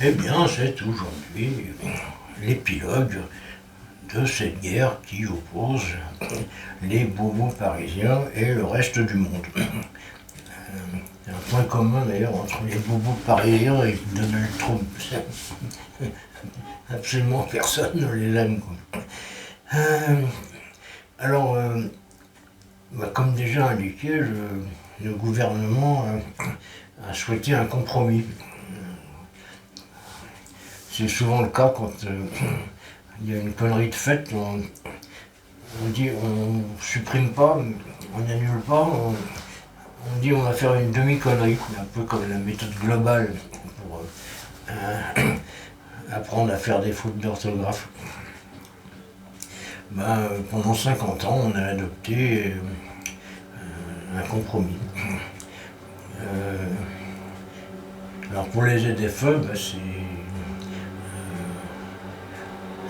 Eh bien, c'est aujourd'hui l'épilogue de cette guerre qui oppose les bobos parisiens et le reste du monde. Il y a un point commun d'ailleurs entre les bobos parisiens et Donald Trump. Absolument personne ne les aime, quoi. Euh, alors, comme déjà indiqué, le gouvernement a souhaité un compromis. C'est souvent le cas quand il y a une connerie de fait, on dit on supprime pas, on n'annule pas, on dit on va faire une demi-connerie, un peu comme la méthode globale pour apprendre à faire des fautes d'orthographe. Pendant 50 ans, on a adopté un compromis. Alors pour les ZFE,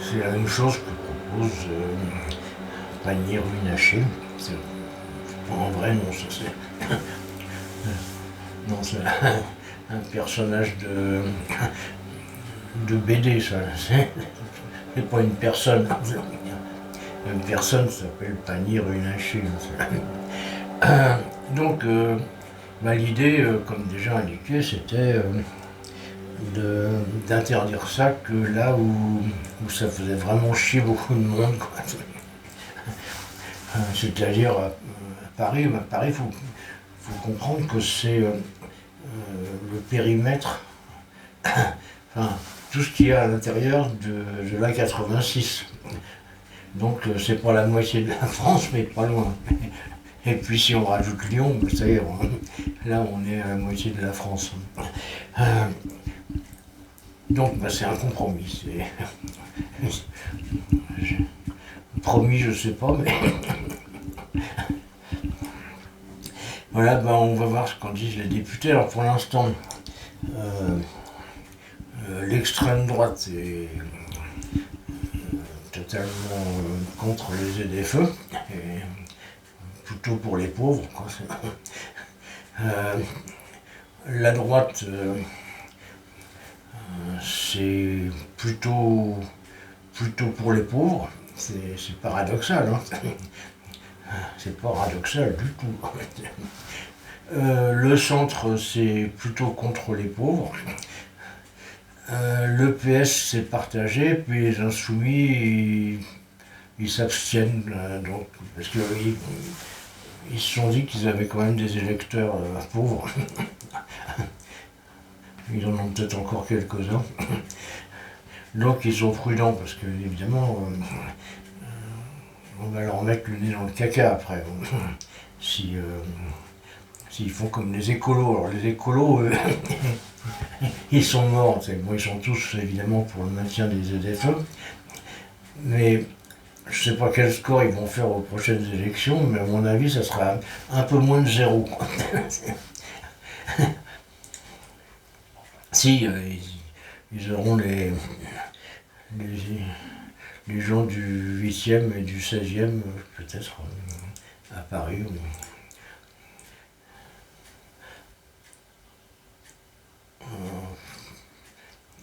c'est la même chose que propose Panier Runacher. C'est pas en vrai, non, ça c'est. Non, c'est un personnage de BD, ça. C'est pas une personne. Une personne s'appelle Panier Runacher. Donc, l'idée, comme déjà indiqué, c'était d'interdire ça que là où ça faisait vraiment chier beaucoup de monde, quoi. C'est-à-dire à Paris. À Paris, il faut comprendre que c'est le périmètre, enfin, tout ce qu'il y a à l'intérieur de la 86. Donc c'est pas la moitié de la France, mais pas loin. Et puis si on rajoute Lyon, ça y est, là on est à la moitié de la France. Donc c'est un compromis. Promis, je sais pas, mais voilà, on va voir ce qu'en disent les députés. Alors pour l'instant, l'extrême droite est totalement contre les ZFE, et plutôt pour les pauvres, quoi. La droite, c'est plutôt pour les pauvres. C'est paradoxal, hein. C'est pas paradoxal du tout. Le centre, c'est plutôt contre les pauvres. Le PS, c'est partagé, puis les insoumis, ils s'abstiennent, donc, parce qu'ils se sont dit qu'ils avaient quand même des électeurs pauvres. Ils en ont peut-être encore quelques-uns. Donc ils sont prudents, parce que évidemment, on va leur mettre le nez dans le caca après. S'ils font comme les écolos. Alors les écolos, ils sont morts. Bon, ils sont tous évidemment pour le maintien des ZFE. Mais je ne sais pas quel score ils vont faire aux prochaines élections, mais à mon avis, ça sera un peu moins de zéro. Si, ils auront les gens du 8e et du 16e, peut-être, à Paris.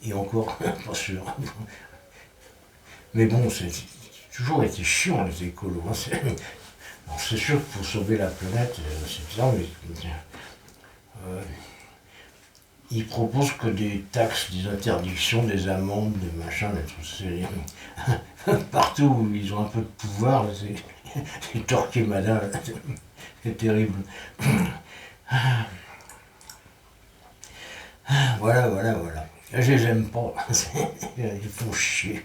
Et encore, pas sûr. Mais bon, c'est toujours été chiant, les écolos. Hein. C'est sûr qu'il faut sauver la planète, c'est ça, mais ils proposent que des taxes, des interdictions, des amendes, des machins, des trucs. Partout où ils ont un peu de pouvoir, c'est Torquemada, c'est terrible. Voilà. Je les aime pas. Ils font chier.